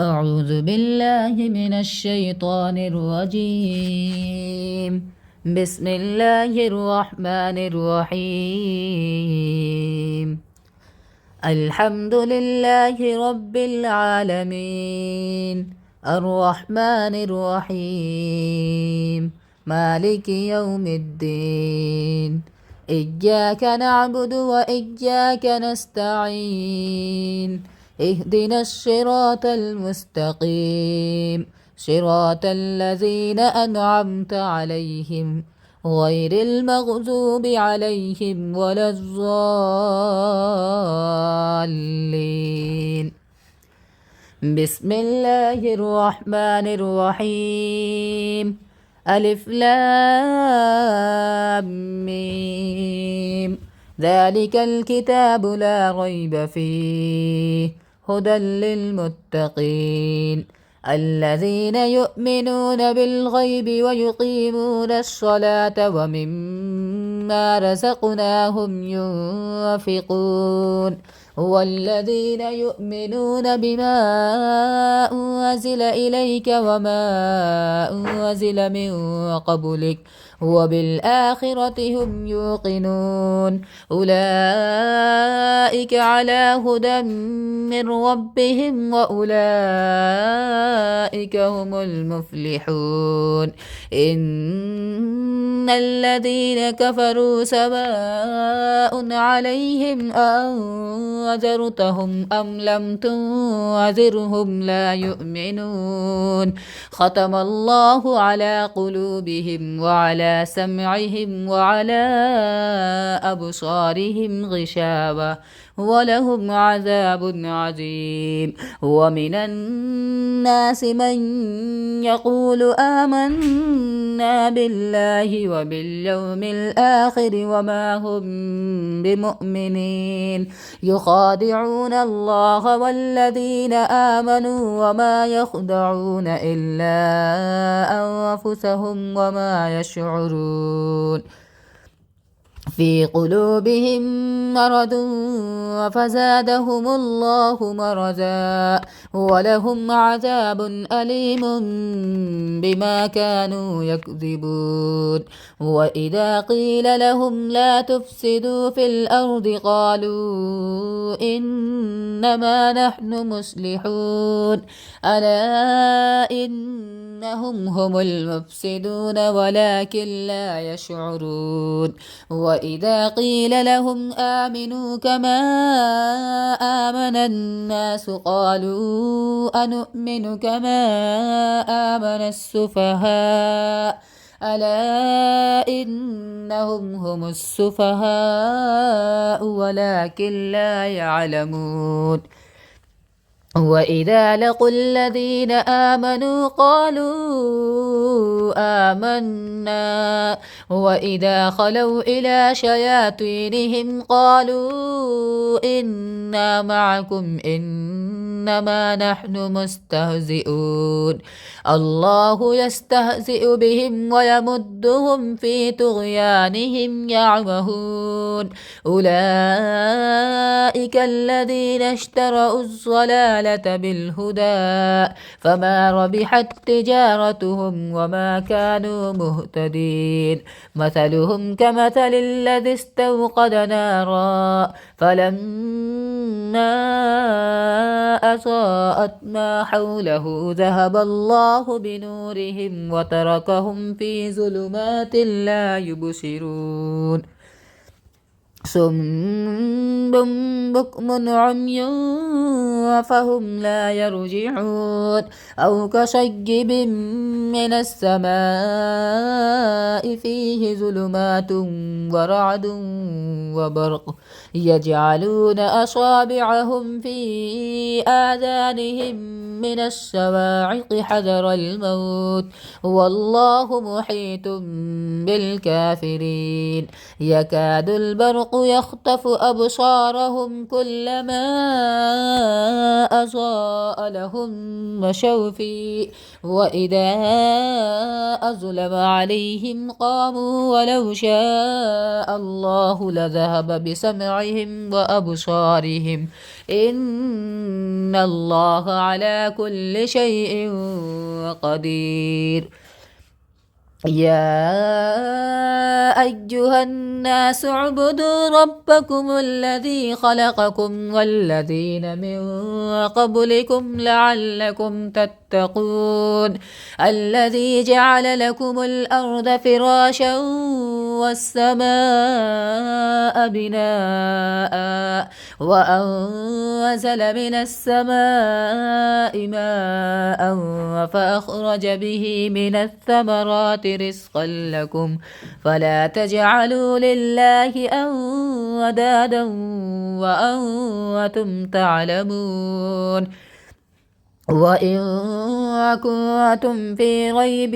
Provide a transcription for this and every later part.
أعوذ بالله من الشيطان الرجيم. بسم الله الرحمن الرحيم. الحمد لله رب العالمين، الرحمن الرحيم، مالك يوم الدين. إياك نعبد وإياك نستعين، اهدنا الصراط المستقيم، صراط الذين أنعمت عليهم غير المغضوب عليهم ولا الضالين. بسم الله الرحمن الرحيم. ألف لام ميم. ذلك الكتاب لا ريب فيه، هدى للمتقين الذين يؤمنون بالغيب ويقيمون الصلاة ومما رزقناهم ينفقون. والذين يؤمنون بما أنزل إليك وما أنزل من قبلك وبالآخرة هم يوقنون. أولئك على هدى من ربهم وأولئك هم المفلحون. إن الذين كفروا سواء عليهم أنذرتهم أم لم تنذرهم لا يؤمنون. ختم الله على قلوبهم وعلى سمعهم وعلى أبصارهم غشاوة ولهم عذاب عظيم. ومن الناس من يقول آمنا بالله وباليوم الآخر وما هم بمؤمنين، يخادعون الله والذين آمنوا وما يخدعون إلا أنفسهم وما يشعرون. في قلوبهم مرض فزادهم الله مرضا ولهم عذاب أليم بما كانوا يكذبون. وإذا قيل لهم لا تفسدوا في الأرض قالوا إنما نحن مصلحون. ألا إنهم هم المفسدون ولكن لا يشعرون. وإذا قيل لهم آمنوا كما آمن الناس قالوا أنؤمن كما آمن السفهاء. ألا إنهم هم السفهاء ولكن لا يعلمون. وإذا لقوا الذين آمنوا قالوا آمنا وإذا خلوا إلى شياطينهم قالوا إنا معكم إنما نحن مستهزئون. الله يستهزئ بهم ويمدهم في طغيانهم يعمهون. أولئك الذين اشتروا الضلالة بالهدى فما ربحت تجارتهم وما كانوا مهتدين. مثلهم كمثل الذي استوقد نارا فلما أضاءت ما حوله ذهب الله بنورهم وتركهم في ظلمات لا يبصرون. صم بكم عمي فهم لا يرجعون. أو كصيب من السماء فيه ظلمات ورعد وبرق يجعلون أصابعهم في آذانهم من الصواعق حذر الموت والله محيط بالكافرين. يكاد البرق يخطف أبصارهم كلما أضاء لهم مشوا فيه وإذا أظلم عليهم قاموا ولو شاء الله لذهب بسمعهم وأبصارهم إن الله على كل شيء قدير. يا أيها الناس اعبدوا ربكم الذي خلقكم والذين من قبلكم لعلكم تتقون الذي جعل لكم الأرض فراشا والسماء بناء وأنزل من السماء ماء فأخرج به من الثمرات رزقا لكم فلا تجعلوا لله أندادا وأنتم تعلمون. وإن كنتم في ريب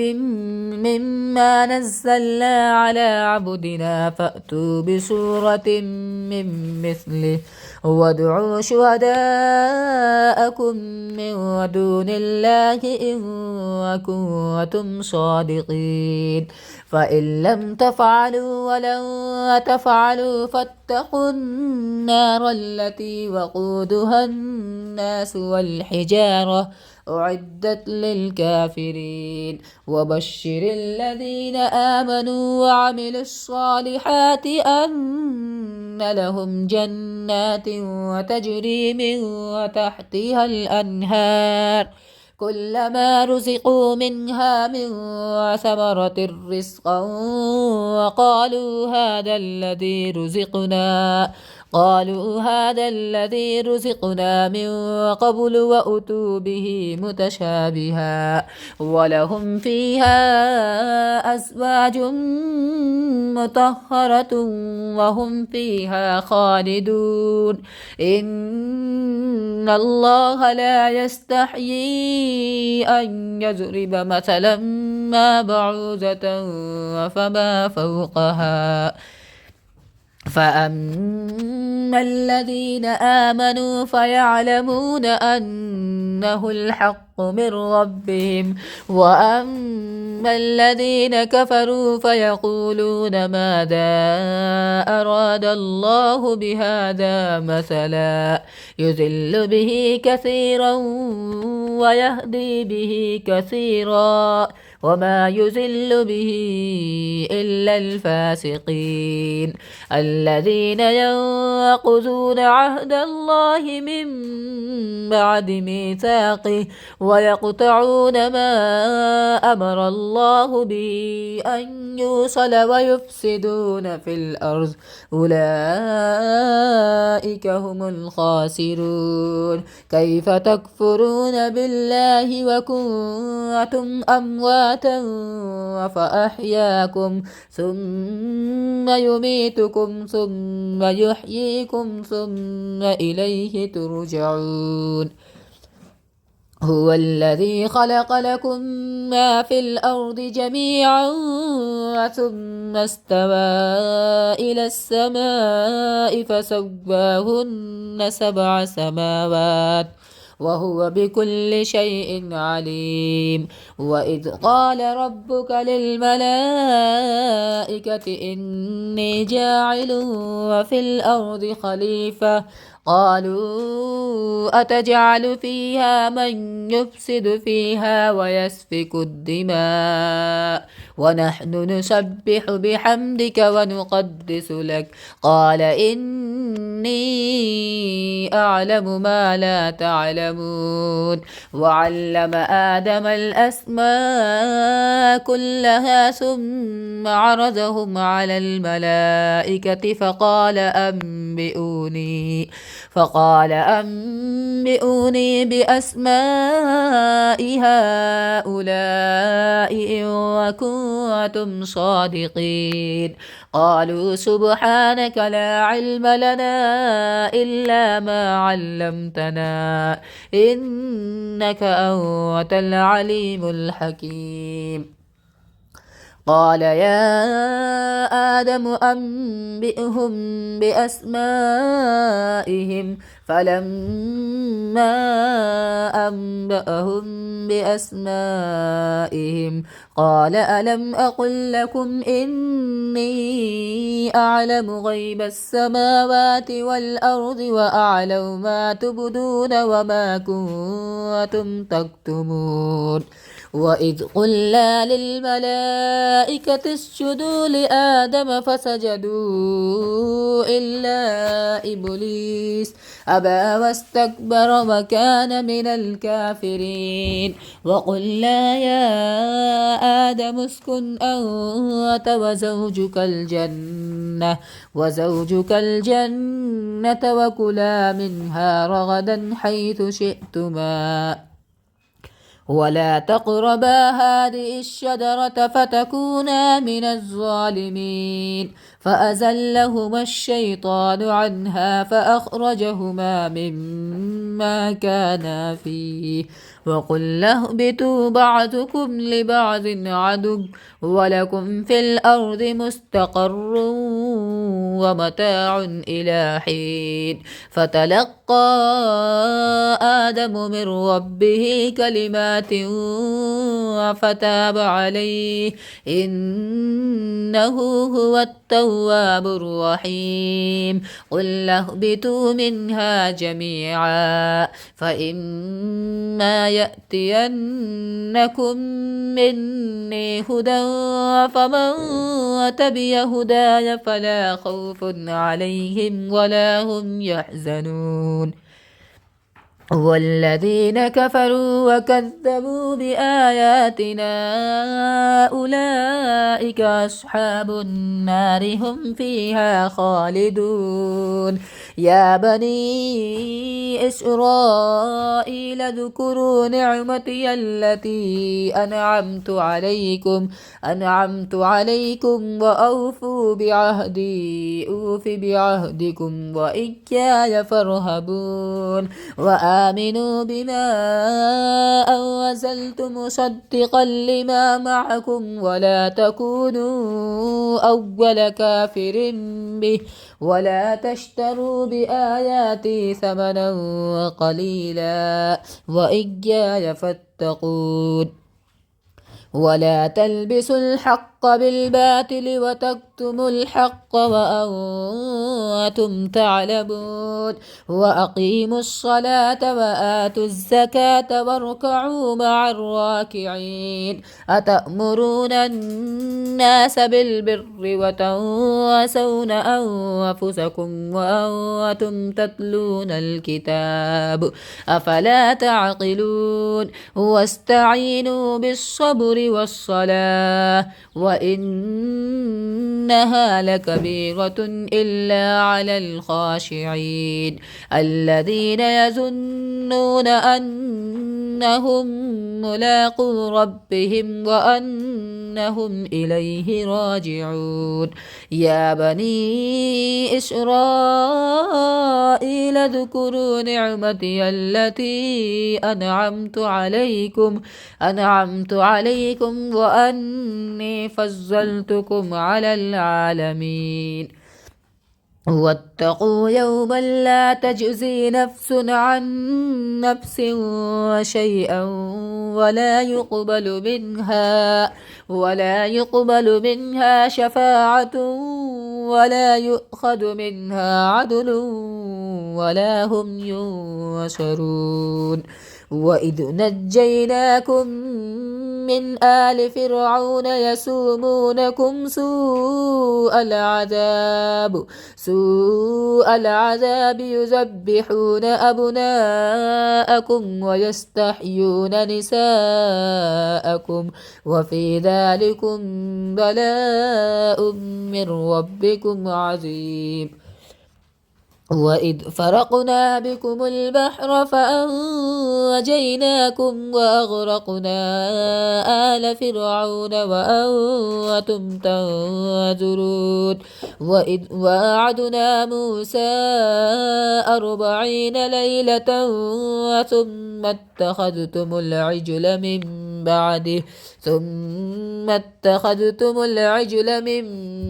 مما نزلنا على عبدنا فأتوا بسورة من مثله وادعوا شهداءكم من دون الله إن كنتم صادقين فإن لم تفعلوا ولن تفعلوا فاتقوا النار التي وقودها الناس والحجارة أعدت للكافرين. وبشر الذين آمنوا وعملوا الصالحات أن لهم جنات وتجري من تحتها الأنهار كلما رزقوا منها من ثمرة رزقا قالوا هذا الذي رزقنا من قبل وأتوا به متشابها ولهم فيها أزواج مطهرة وهم فيها خالدون. إن الله لا يستحيي أن يضرب مثلا ما بعوضة فما فوقها فأما الذين آمنوا فيعلمون أنه الحق من ربهم وأما الذين كفروا فيقولون ماذا أراد الله بهذا مثلا يذل به كثيرا ويهدي به كثيرا وما يذل به إلا الفاسقين الذين ينقضون عهد الله من بعد ميثاقه ويقطعون ما أمر الله به أن يوصل ويفسدون في الأرض أولئك هم الخاسرون. كيف تكفرون بالله وكنتم أمواتا فأحياكم ثم يميتكم ثم يحييكم ثم إليه ترجعون. هو الذي خلق لكم ما في الأرض جميعا ثم استوى إلى السماء فسواهن 7 سماوات وهو بكل شيء عليم. وإذ قال ربك للملائكة إني جاعل في الأرض خليفة قالوا أتجعل فيها من يفسد فيها ويسفك الدماء ونحن نسبح بحمدك ونقدس لك قال إني أعلم ما لا تعلمون. وعلم آدم الأسماء كلها ثم عرضهم على الملائكة فقال أنبئوني بأسماء هؤلاء إن كنتم صادقين. قالوا سبحانك لا علم لنا إلا ما علمتنا إنك أنت العليم الحكيم. قال يا آدم أنبئهم بأسمائهم فلما أنبأهم بأسمائهم قال ألم أقل لكم إني أعلم غيب السماوات والأرض وأعلم ما تبدون وما كنتم تكتمون وإذ قلنا للملائكة اسجدوا لآدم فسجدوا إلا إبليس أبى واستكبر وكان من الكافرين وقلنا يا آدم اسكن أنت وزوجك الجنة وكلا منها رغدا حيث شئتما ولا تقربا هذه الشجرة فتكونا من الظالمين فأزلهما الشيطان عنها فأخرجهما مما كانا فيه وقلنا اهبطوا بعضكم لبعض عدو ولكم في الأرض مستقر ومتاع إلى حين فتلقى آدم من ربه كلمات فتاب عليه إنه هو التواب الرحيم قل اهبطوا منها جميعا فإما يأتينكم مني هدى فمن تبع هداي فلا خوف عليهم ولا هم يحزنون والذين كفروا وكذبوا بآياتنا أولئك أصحاب النار هم فيها خالدون يا بني إسرائيل اذكروا نعمتي التي أنعمت عليكم وأوفوا بعهدي أوف بعهدكم وإياي فارهبون وآمنوا بما أنزلت مصدقا لما معكم ولا تكونوا أول كافر به ولا تشتروا بآياتي ثمنا قليلا وإياي فاتقون ولا تلبسوا الحق بالباطل وتكتموا الحق وأنتم تعلمون وأقيموا الصلاة وآتوا الزكاة واركعوا مع الراكعين أتأمرون الناس بالبر وتنسون أنفسكم وأنتم تتلون الكتاب أفلا تعقلون واستعينوا بالصبر والصلاة وإنها لكبيرة إلا على الخاشعين الذين يظنون أنهم ملاقو ربهم وأنهم إليه راجعون يا بني إسرائيل اذكروا نعمتي التي أنعمت عليكم وأني فضلتكم على العالمين واتقوا يوما لا تجزي نفس عن نفس شيئا ولا يقبل منها شفاعة ولا يؤخذ منها عدل ولا هم ينصرون وإذ نجيناكم من آل فرعون يسومونكم سوء العذاب يذبحون أبناءكم ويستحيون نساءكم وفي ذلكم بلاء من ربكم عظيم وإذ فرقنا بكم البحر فأنجيناكم وأغرقنا آل فرعون وأنتم تنظرون وإذ وعدنا موسى 40 ليلة ثم اتخذتم العجل من بعده ثم اتخذتم العجل من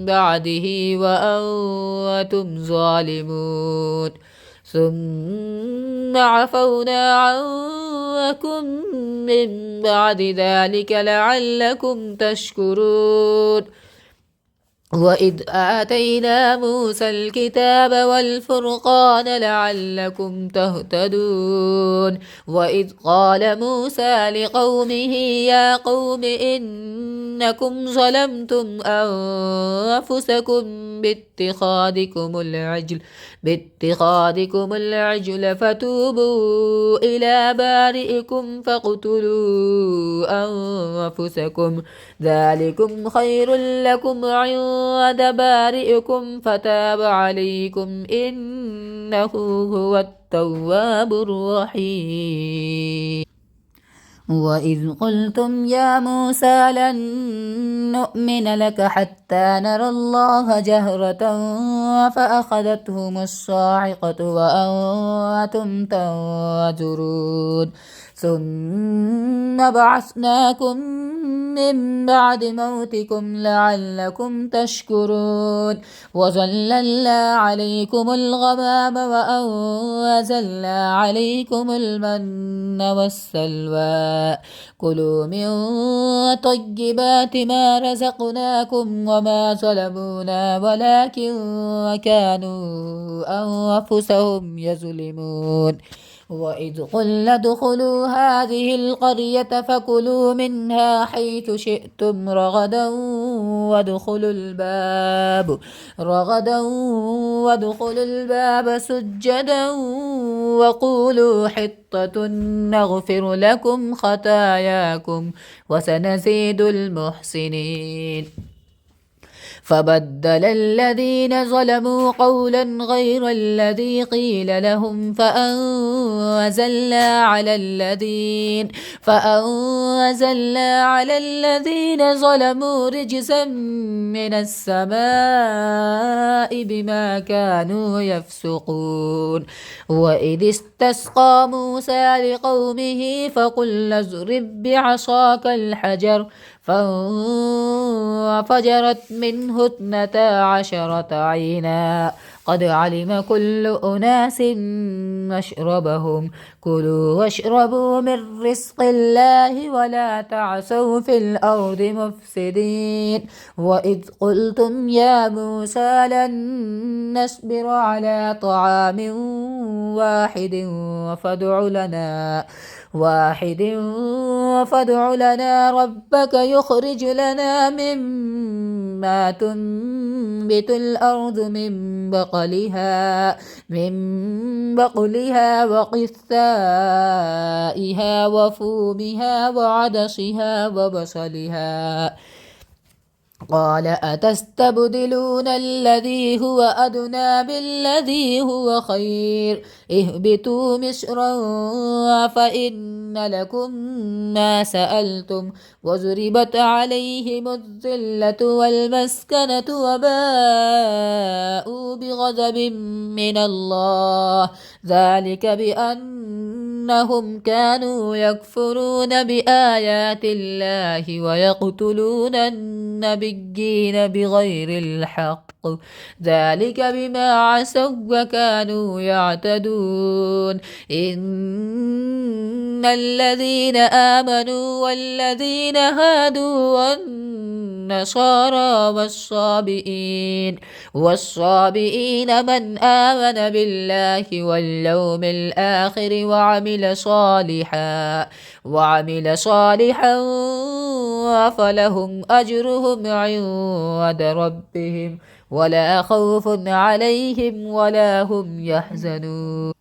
بعده وأنتم ظالمون ثم عفونا عنكم من بعد ذلك لعلكم تشكرون وإذ آتينا موسى الكتاب والفرقان لعلكم تهتدون وإذ قال موسى لقومه يا قوم إنكم ظلمتم أنفسكم باتخاذكم العجل فتوبوا إلى بارئكم فاقتلوا أنفسكم ذلكم خير لكم عند بارئكم فتاب عليكم إنه هو التواب الرحيم وإذ قلتم يا موسى لن نؤمن لك حتى نرى الله جهرة فأخذتهم الصاعقة وأنتم تنظرون ثم بعثناكم من بعد موتكم لعلكم تشكرون وظللنا عليكم الغمام وأنزلنا عليكم المن والسلوى كلوا من طيبات ما رزقناكم وما ظلمونا ولكن كانوا أنفسهم يظلمون وإذ قلنا ادخلوا هذه القرية فكلوا منها حيث شئتم رغدا وادخلوا الباب سجدا وقولوا حطة نغفر لكم خطاياكم وسنزيد المحسنين فبدل الذين ظلموا قولا غير الذي قيل لهم فأنزلنا على الذين ظلموا رجزا من السماء بما كانوا يفسقون وإذ استسقى موسى لقومه فقلنا اضرب بعصاك الحجر فانفجرت منه 12 عينا قد علم كل أناس مشربهم كلوا واشربوا من رزق الله ولا تعثوا في الأرض مفسدين وإذ قلتم يا موسى لن نصبر على طعام فادع لنا ربك يخرج لنا مما تنبت الأرض من بقلها وقثائها وفومها وعدسها وبصلها قال أتستبدلون الذي هو أدنى بالذي هو خير اهبطوا مصرا فإن لكم ما سألتم وضربت عليهم الذلة والمسكنة وباءوا بغضب من الله ذلك بأنهم كانوا يكفرون بآيات الله ويقتلون النبيين بغير الحق ذلك بما عصوا وكانوا يعتدون إن الذين آمنوا والذين هادوا والنصارى والصابئين من آمن بالله واليوم الآخر وعمل صالحا فلهم أجرهم عند ربهم ولا خوف عليهم ولا هم يحزنون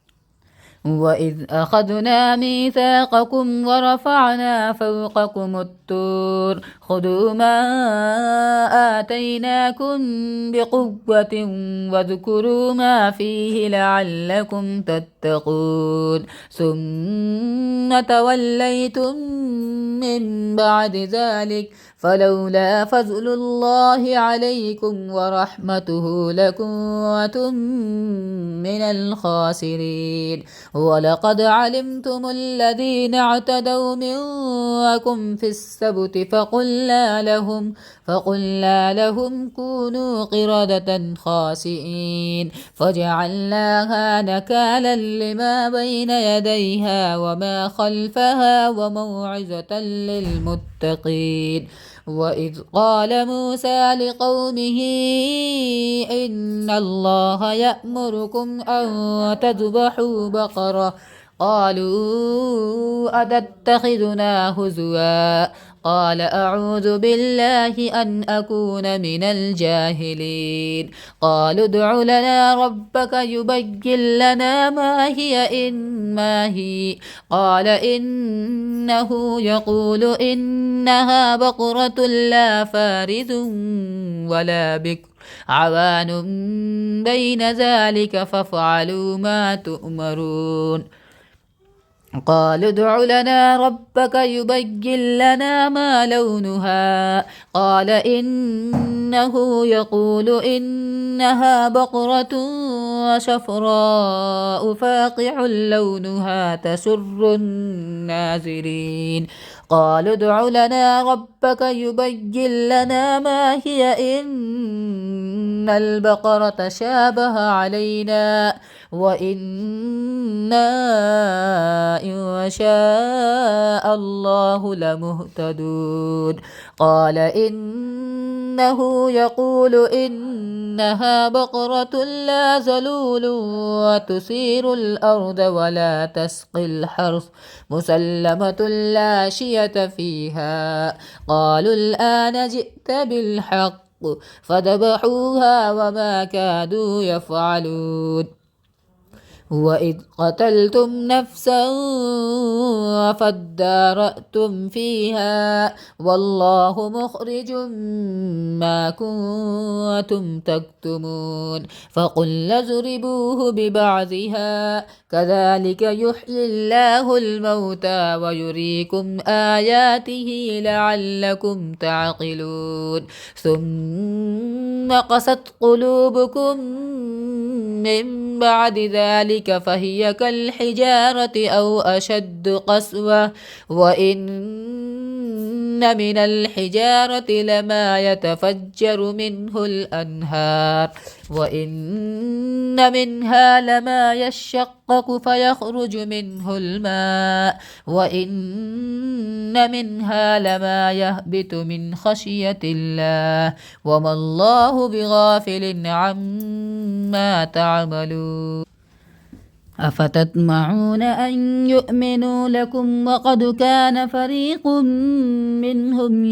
وإذ أخذنا ميثاقكم ورفعنا فوقكم الطور خذوا ما آتيناكم بقوة واذكروا ما فيه لعلكم تتقون ثم توليتم من بعد ذلك فلولا فضل الله عليكم ورحمته لكنتم من الخاسرين ولقد علمتم الذين اعتدوا منكم في السبت فقلنا لهم كونوا قردة خاسئين فجعلناها نكالا لما بين يديها وما خلفها وموعظة للمتقين وإذ قال موسى لقومه إن الله يأمركم أن تذبحوا بقرة قالوا أتتخذنا هزوا قال أعوذ بالله أن أكون من الجاهلين قالوا ادع لنا ربك يبين لنا ما هي قال إنه يقول إنها بقرة لا فارض ولا بكر عوان بين ذلك فافعلوا ما تؤمرون قالوا ادع لنا ربك يبين لنا ما لونها قال إنه يقول إنها بقرة شفراء فاقع لونها تسر الناظرين قالوا ادع لنا ربك يبين لنا ما هي إن البقرة شابه علينا وإنا إن شاء الله لمهتدون قال إنه يقول إنها بقرة لا ذلول وتثير الأرض ولا تسقي الحرث مسلمة لا شية فيها قالوا الآن جئت بالحق فذبحوها وما كادوا يفعلون وإذ قتلتم نفسا فادارأتم فيها والله مخرج ما كنتم تكتمون فقلنا اضربوه ببعضها كذلك يحيي الله الموتى ويريكم آياته لعلكم تعقلون ثم قست قلوبكم من بعد ذلك فهي كالحجارة أو أشد قسوة وإن من الحجارة لما يتفجر منه الأنهار وإن منها لما يشقق فيخرج منه الماء وإن منها لما يهبط من خشية الله وما الله بغافل عما تعملون أفتطمعون أن يؤمنوا لكم وقد كان فريق منهم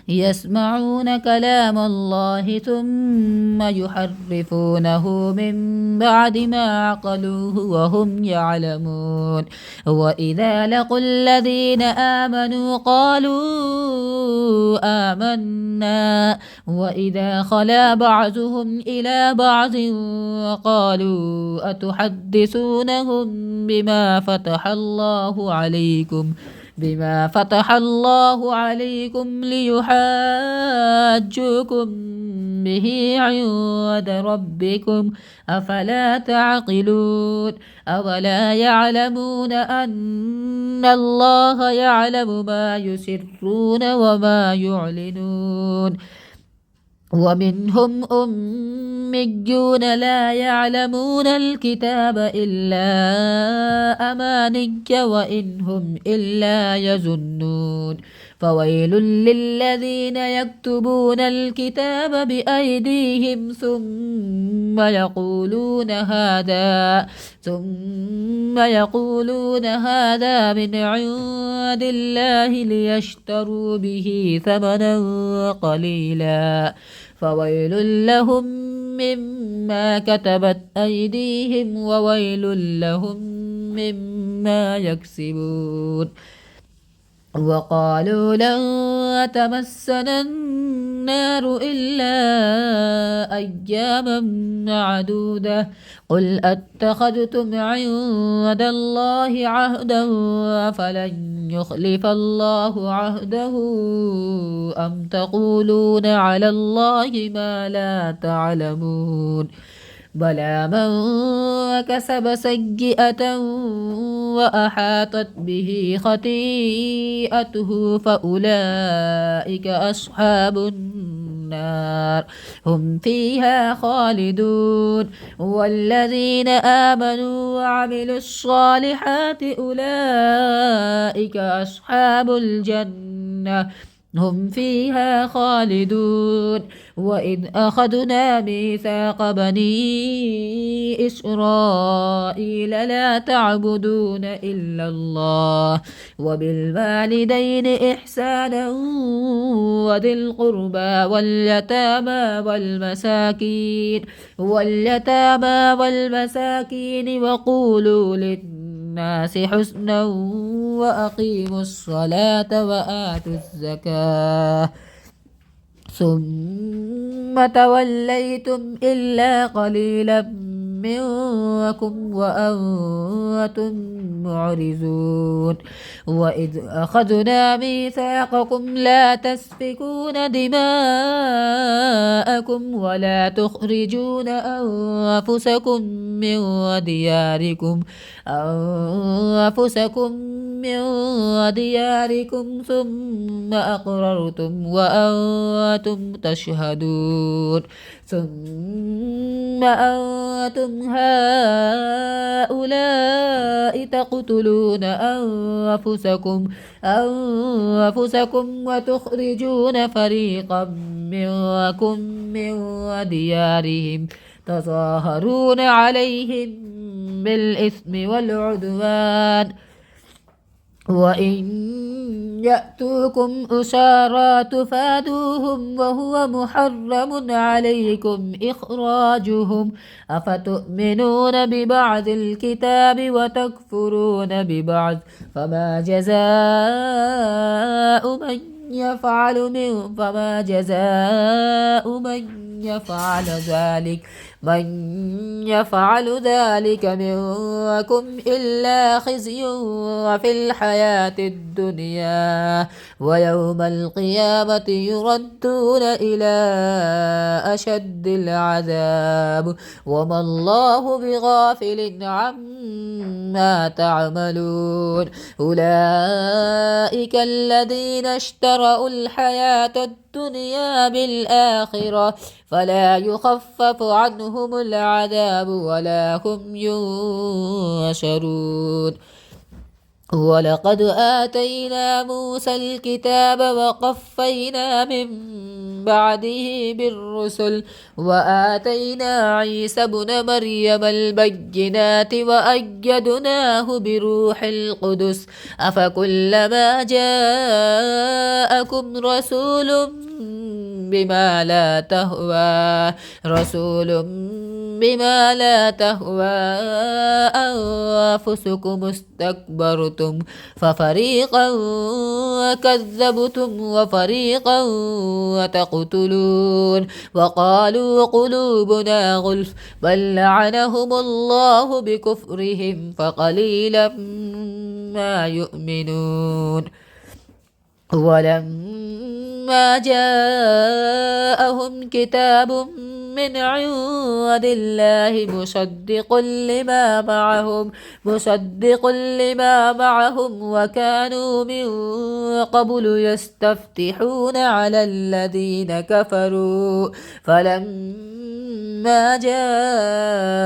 يسمعون كلام الله ثم يحرفونه من بعد ما عقلوه وهم يعلمون وإذا لقوا الذين آمنوا قالوا آمنا وإذا خلا بعضهم إلى بعض قالوا أتحدثونهم بما فتح الله عليكم ليحاجوكم به عند ربكم أفلا تعقلون أولا يعلمون أن الله يعلم ما يسرون وما يعلنون ومنهم أميون لا يعلمون الكتاب إلا أماني وإن هم إلا يظنون فويل للذين يكتبون الكتاب بأيديهم ثم يقولون هذا من عند الله ليشتروا به ثمنا قليلا فويل لهم مما كتبت أيديهم وويل لهم مما يكسبون وقالوا لن تمسنا النار إلا أياما معدودة قل أتخذتم عند الله عهدا فلن يخلف الله عهده أم تقولون على الله ما لا تعلمون بلى من كسب سيئة وأحاطت به خطيئته فأولئك أصحاب النار هم فيها خالدون والذين آمنوا وعملوا الصالحات أولئك أصحاب الجنة هم فيها خالدون وإذ أخذنا ميثاق بني إسرائيل لا تعبدون إلا الله وبالوالدين إحسانا وذي القربى واليتامى والمساكين وقولوا للناس حسنا وأقيموا الصلاة وآتوا الزكاة ثم توليتم إلا قليلا منكم وأنتم معرضون وإذ أخذنا ميثاقكم لا تسفكون دماءكم ولا تخرجون أنفسكم من ثم أقررتم وأنتم تشهدون ثم أنتم هؤلاء تقتلون أنفسكم وتخرجون فريقا منكم من ديارهم تظاهرون عليهم بالإثم والعدوان وإن يأتوكم أسارى تفادوهم وهو محرم عليكم إخراجهم أفتؤمنون ببعض الكتاب وتكفرون ببعض فما جزاء من يفعل ذلك منكم إلا خزي في الحياة الدنيا ويوم القيامة يردون إلى أشد العذاب وما الله بغافل عما تعملون أولئك الذين اشتروا الحياة الدنيا بالآخرة فلا يخفف عنهم العذاب ولا هم ينصرون ولقد آتينا موسى الكتاب وقفينا من بعده بالرسل وآتينا عيسى ابن مريم البينات وأيدناه بروح القدس أفكلما جاءكم رسول بما لا تهوى أنفسكم استكبرتم ففريقا كذبتم وفريقا تقتلون وقالوا قلوبنا غلف بل لعنهم الله بكفرهم فقليلا ما يؤمنون ولما جاءهم كتاب من عند الله مصدق لما معهم وكانوا من قبل يستفتحون على الذين كفروا فلما جاءهم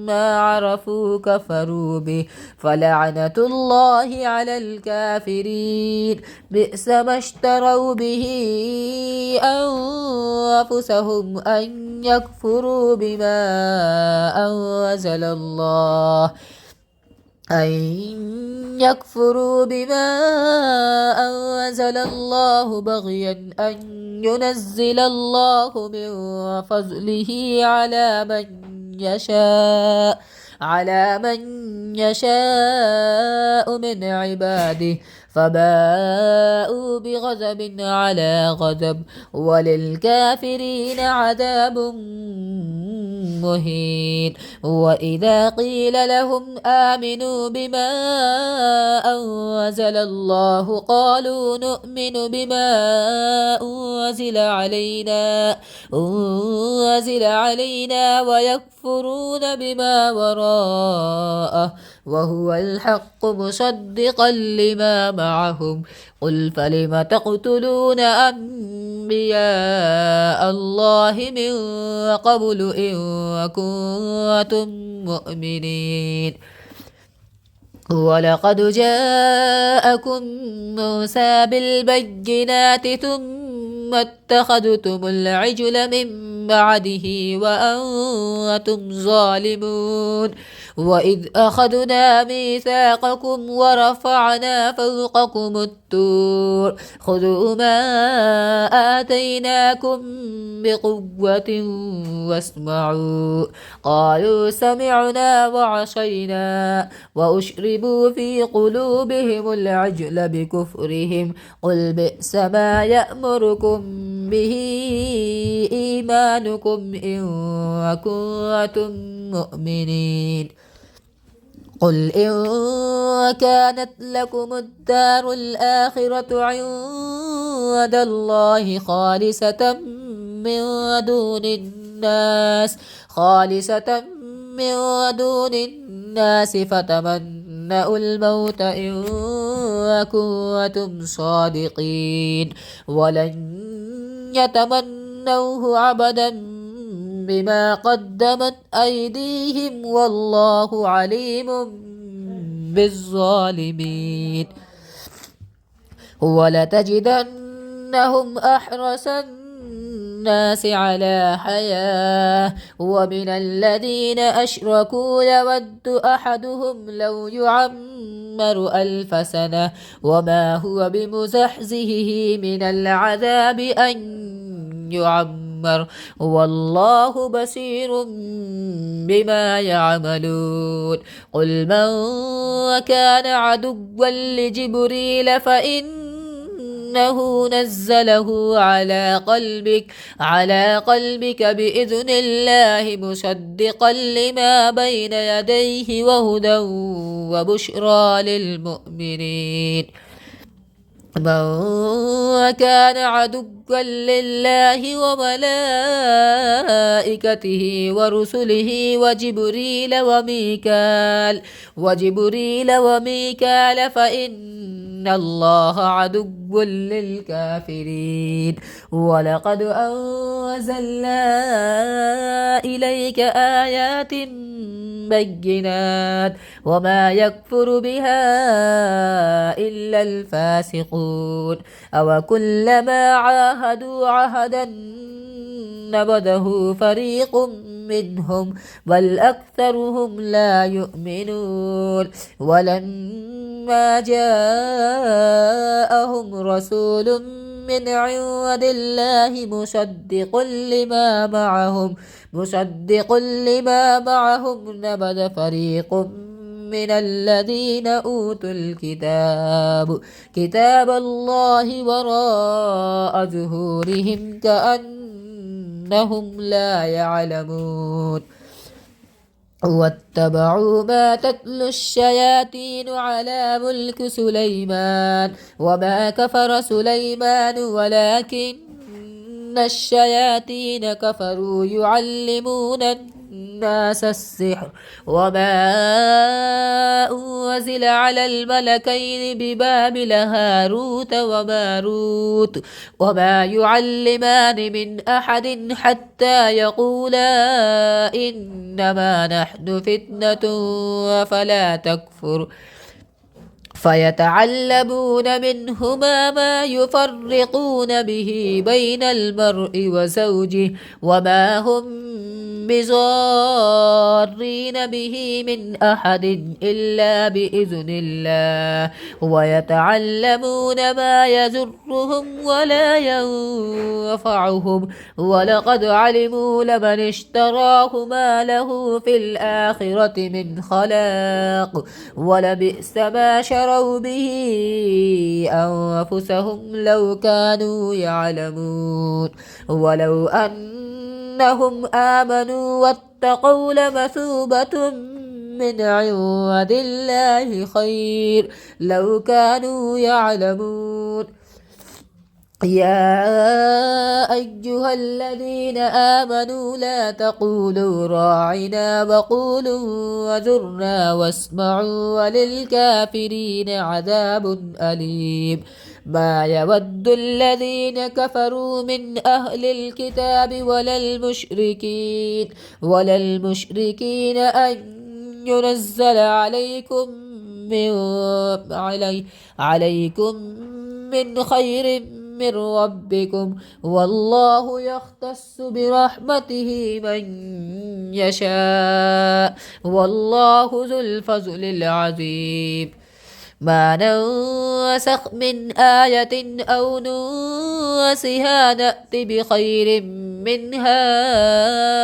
ما عرفوا كفروا به فلعنة الله على الكافرين بئس ما اشتروا به أنفسهم أن يكفروا بما أنزل الله بغيا أن ينزل الله من فضله على من يشاء على من يشاء من عباده فباءوا بغضب على غضب وللكافرين عذاب مهين. وإذا قيل لهم آمنوا بما أنزل الله قالوا نؤمن بما أنزل علينا ويكفرون بما وراءه وهو الحق مصدقا لما معهم قل فلم تقتلون أنبياء الله من قبل إن كنتم مؤمنين. ولقد جاءكم موسى بالبينات ثم اتخذتم العجل من بعده وأنتم ظالمون. وإذ أخذنا ميثاقكم ورفعنا فوقكم الطور خذوا ما آتيناكم بقوة واسمعوا قالوا سمعنا وعصينا وأشربوا في قلوبهم العجل بكفرهم قل بئس ما يأمركم به إيمانكم إن كنتم مؤمنين. قل إن كانت لكم الدار الآخرة عند الله خالصة من دون الناس فتمنوا الموت إن كنتم صادقين ولن يتمنوه أبدا بما قدمت أيديهم والله عليم بالظالمين. ولتجدنهم أحرص الناس على حياة ومن الذين أشركوا يود أحدهم لو يعمر 1000 سنة وما هو بمزحزحه من العذاب أن يعمر والله بصير بما يعملون. قل من كان عدوا لجبريل فإنه نزله على قلبك بإذن الله مصدقا لما بين يديه وهدى وبشرى للمؤمنين. من كان عدوا لله وملائكته ورسله وجبريل وميكال فإن الله عدو للكافرين. ولقد أنزلنا إليك آيات بينات وما يكفر بها إلا الفاسقون. أو كلما عاهدوا عهدا نبذه فريق منهم بل أكثرهم لا يؤمنون. ولما جاءهم رسول من عند الله مصدق لما معهم نبذ فريق من الذين أوتوا كتاب الله وراء ظهورهم كأنهم لا يعلمون. واتبعوا ما تتلو الشياطين على ملك سليمان وما كفر سليمان ولكن الشياطين كفروا يعلمون الناس السحر وما أنزل على الملكين ببابل هاروت وماروت وما يعلمان من أحد حتى يقولا إنما نحن فتنة فيتعلمون منهما ما يفرقون به بين المرء وزوجه وما هم بضارين به من أحد إلا بإذن الله ويتعلمون ما يضرهم ولا ينفعهم ولقد علموا لمن اشتراه ما له في الآخرة من خلاق ولبئس ما شروا به أنفسهم لو كانوا يعلمون ولو أنهم آمنوا واتقوا لمثوبة من عند الله خير لو كانوا يعلمون يا أيها الذين آمنوا لا تقولوا راعنا وقولوا وذرنا واسمعوا وللكافرين عذاب أليم ما يود الذين كفروا من أهل الكتاب ولا المشركين أن ينزل عليكم من خير من ربكم والله يختص برحمته من يشاء والله ذو الفضل العظيم ما ننسخ من آية أو ننسها نأت بخير منها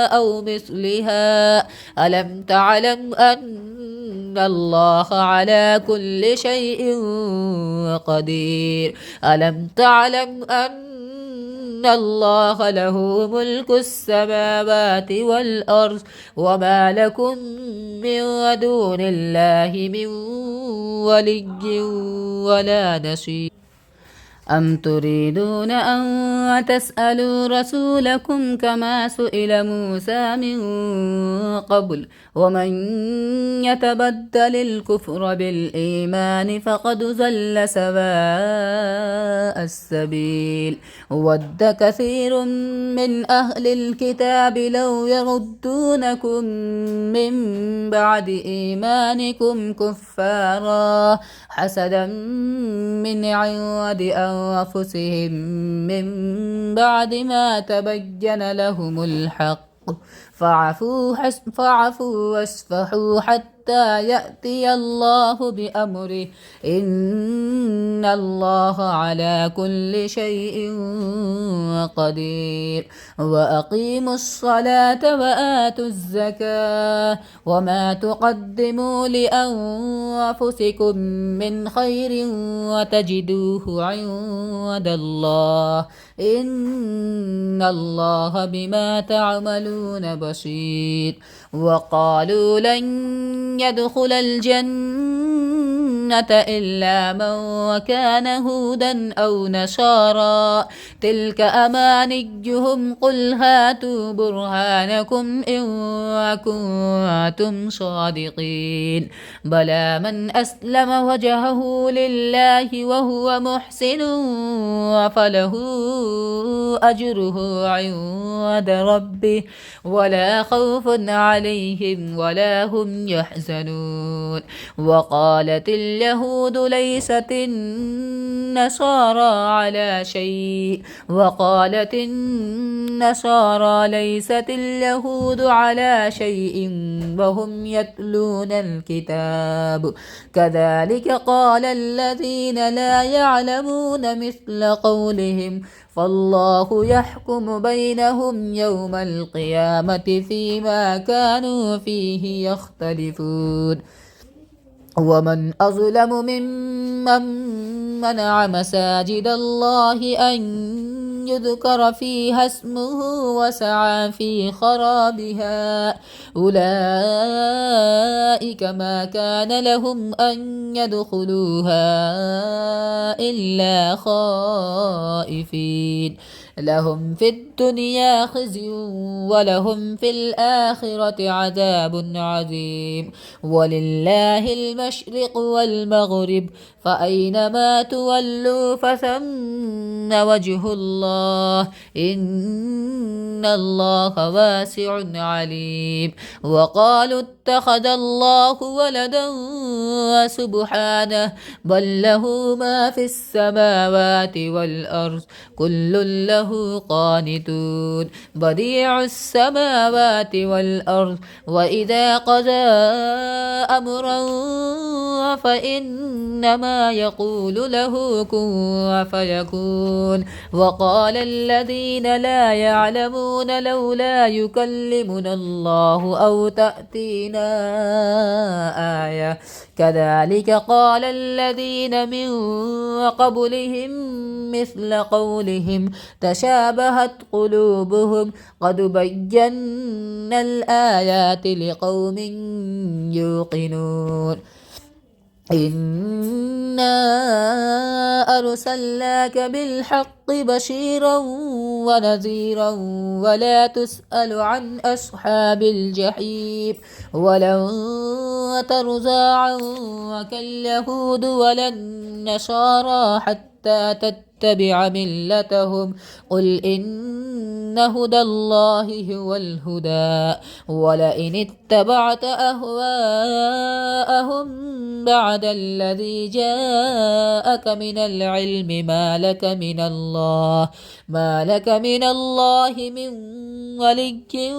أو مثلها ألم تعلم أن الله على كل شيء قدير ألم تعلم أن الله له ملك السماوات والأرض وما لكم من دون الله من ولي ولا نصير أم تريدون أن تسألوا رسولكم كما سئل موسى من قبل ومن يتبدل الكفر بالإيمان فقد ضل سواء السبيل ود كثير من أهل الكتاب لو يردونكم من بعد إيمانكم كفارا حسدا من عند أنفسهم من بعد ما تبين لهم الحق فاعفوا واصفحوا حتى يأتي الله بأمره إن الله على كل شيء قدير وأقيموا الصلاة وآتوا الزكاة وما تقدموا لأنفسكم من خير وتجدوه عند الله إن الله بما تعملون بصير وقالوا لن يدخل الجنة إلا من كان هودا أو نصارى تلك أمانيهم قل هاتوا برهانكم إن كنتم صادقين بلى من أسلم وجهه لله وهو محسن فله أجره عند ربه ولا خوف عليهم ولا هم يحزنون وقالت اليهود ليست النصارى على شيء وقالت النصارى ليست اليهود على شيء وهم يتلون الكتاب كذلك قال الذين لا يعلمون مثل قولهم فالله يحكم بينهم يوم القيامة فيما كانوا فيه يختلفون ومن أظلم ممن منع مساجد الله أن يذكر فيها اسمه وسعى في خرابها أولئك ما كان لهم أن يدخلوها إلا خائفين لهم في الدنيا خزي ولهم في الآخرة عذاب عظيم ولله المشرق والمغرب فأينما تولوا فثم وجه الله إن الله واسع عليم وقالوا اتخذ الله ولدا سبحانه بل له ما في السماوات والأرض كل له قانتون بديع السماوات والأرض وإذا قضى أمرا فإنما يقول له كن فيكون وقال الذين لا يعلمون لولا يكلمنا الله أو تأتينا آية كذلك قال الذين من قبلهم مثل قولهم تشابهت قلوبهم قد بينا الآيات لقوم يوقنون إنا أرسلناك بالحق بشيرا ونذيرا ولا تسأل عن أصحاب الجحيم ولن ترضى عنك اليهود ولا النصارى حتى تتبع ملتهم قل إن هدى الله هو الهدى ولئن اتبعت أهواءهم بعد الذي جاءك من العلم ما لك من الله من ولي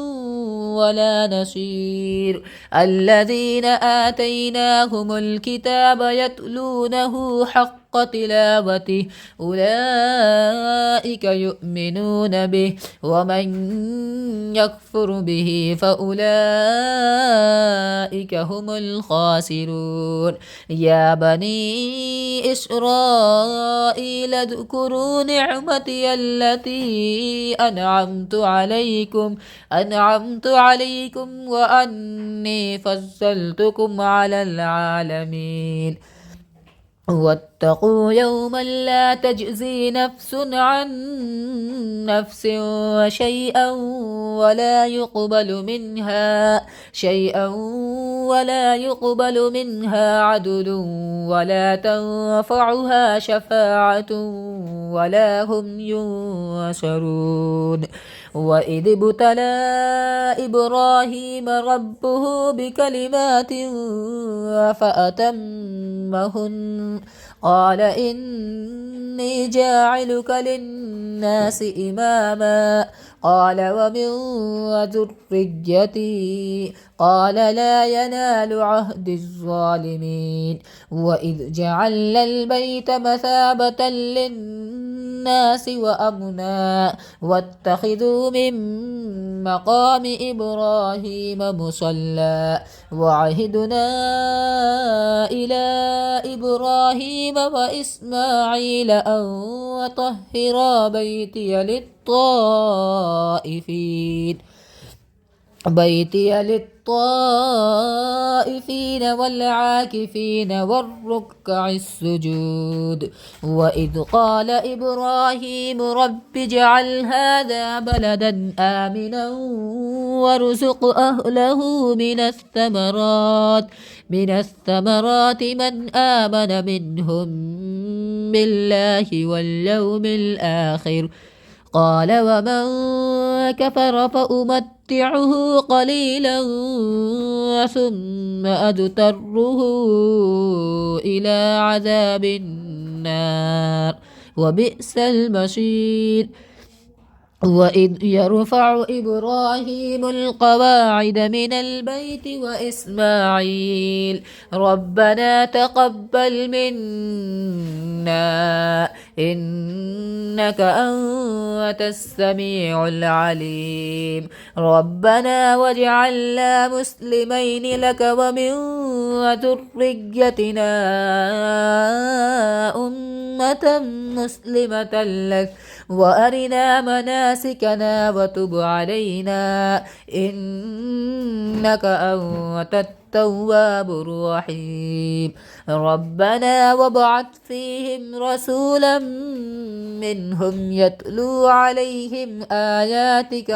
ولا نصير الذين آتيناهم الكتاب يتلونه حق تلاوته أولئك يؤمنون به ومن يكفر به فأولئك هم الخاسرون يا بني إسرائيل اذكروا نعمتي التي أنعمت عليكم وأني فضلتكم على العالمين واتقوا يوما لا تجزي نفس عن نفس شيئا ولا يقبل منها عدل ولا تنفعها شفاعة ولا هم ينصرون وإذ ابتلى إبراهيم ربه بكلمات فأتمهن قال إني جاعلك للناس إماما قال ومن ذريتي قال لا ينال عهد الظالمين وإذ جعلنا البيت مثابة للناس وأمنا واتخذوا من مقام إبراهيم مصلى وعهدنا إلى إبراهيم وإسماعيل أن طهرا بيتي للطائفين والعاكفين والركع السجود وإذ قال إبراهيم رب اجعل هذا بلدا آمنا وارزق أهله من الثمرات من آمن منهم بالله واليوم الآخر قال ومن كفر فأمتعه قليلا ثم أضطره إلى عذاب النار وبئس المصير وإذ يرفع إبراهيم القواعد من البيت وإسماعيل ربنا تقبل منا إنك أنت السميع العليم ربنا واجعلنا مسلمين لك ومن ذريتنا أمة مسلمة لك وأرنا مناسكنا وتب علينا إنك أنت التواب الرحيم ربنا وابعث فيهم رسولا منهم يتلو عليهم آياتك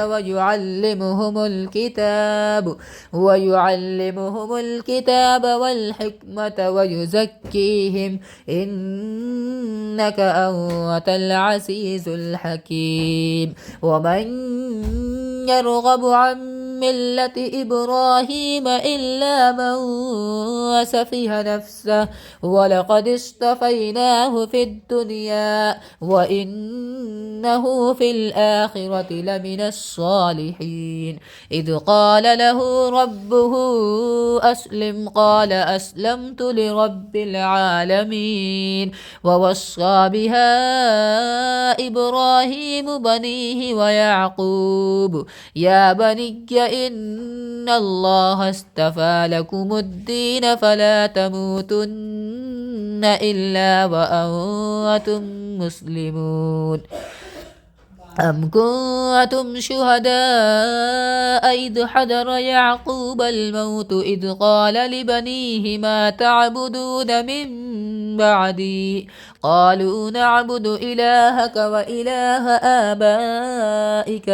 ويعلمهم الكتاب والحكمة ويزكيهم إنك أنت العزيز الحكيم ومن يرغب عن ملة إبراهيم إلا من سفه نفسه ولقد اصطفيناه في الدنيا وإنه في الآخرة لمن الصالحين إذ قال له ربه أسلم قال أسلمت لرب العالمين ووصى بها إبراهيم بنيه ويعقوب يا بني إن الله اصطفى لكم الدين فلا تموتن إلا وأنتم مسلمون أم كنتم شهداء إذ حضر يعقوب الموت إذ قال لبنيه ما تعبدون من بعدي قالوا نعبد إلهك وإله آبائك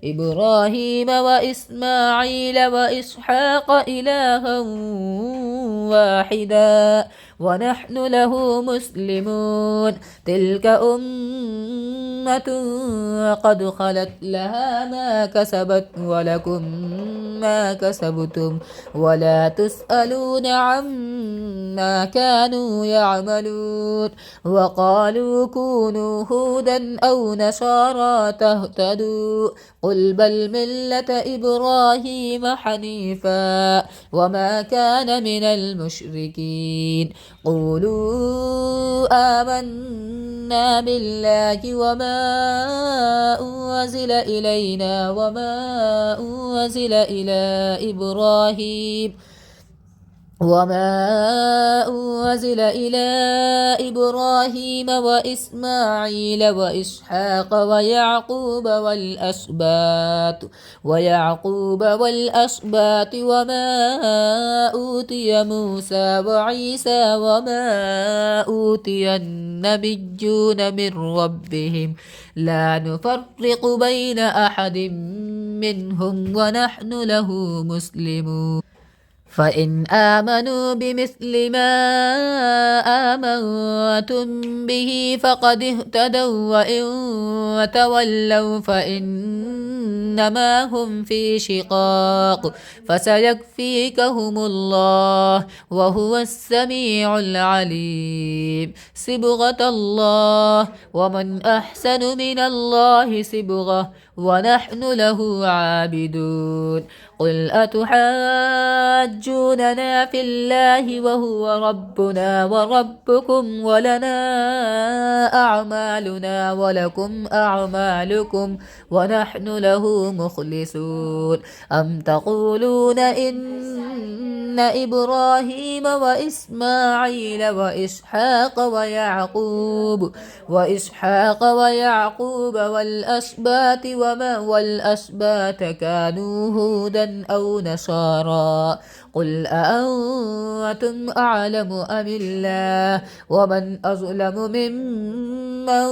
إبراهيم وإسماعيل وإسحاق إلها واحدا ونحن له مسلمون تلك أمة قد خلت لها ما كسبت ولكم ما كسبتم ولا تسألون عما كانوا يعملون وقالوا كونوا هودا أو نصارى تهتدوا قل بل ملة إبراهيم حنيفا وما كان من المشركين قولوا آمنا بالله وما أنزل إلينا وما أنزل إلى إبراهيم وإسماعيل وإسحاق ويعقوب والأسباط وما أوتي موسى وعيسى وما أوتي النبيون من ربهم لا نفرق بين أحد منهم ونحن له مسلمون فإن آمنوا بمثل ما آمنتم به فقد اهتدوا وإن تولوا فإنما هم في شقاق فسيكفيكهم الله وهو السميع العليم صبغة الله ومن أحسن من الله صبغة ونحن له عابدون قل أتحاجوننا في الله وهو ربنا وربكم ولنا أعمالنا ولكم أعمالكم ونحن له مخلصون أم تقولون إن إبراهيم وإسماعيل وإسحاق ويعقوب والأسباط كانوا هودا أو نصارى قل أأنتم أعلم أم الله ومن أظلم ممن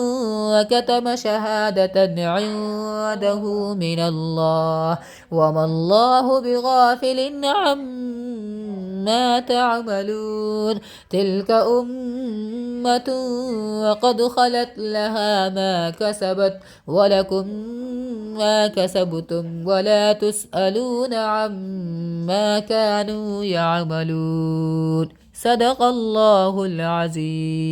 كتم شهادة عنده من الله وما الله بغافل عما تعملون تلك أمة وقد خلت لها ما كسبت ولكم ما كسبتم ولا تسألون عما كانوا يعملون صدق الله العظيم.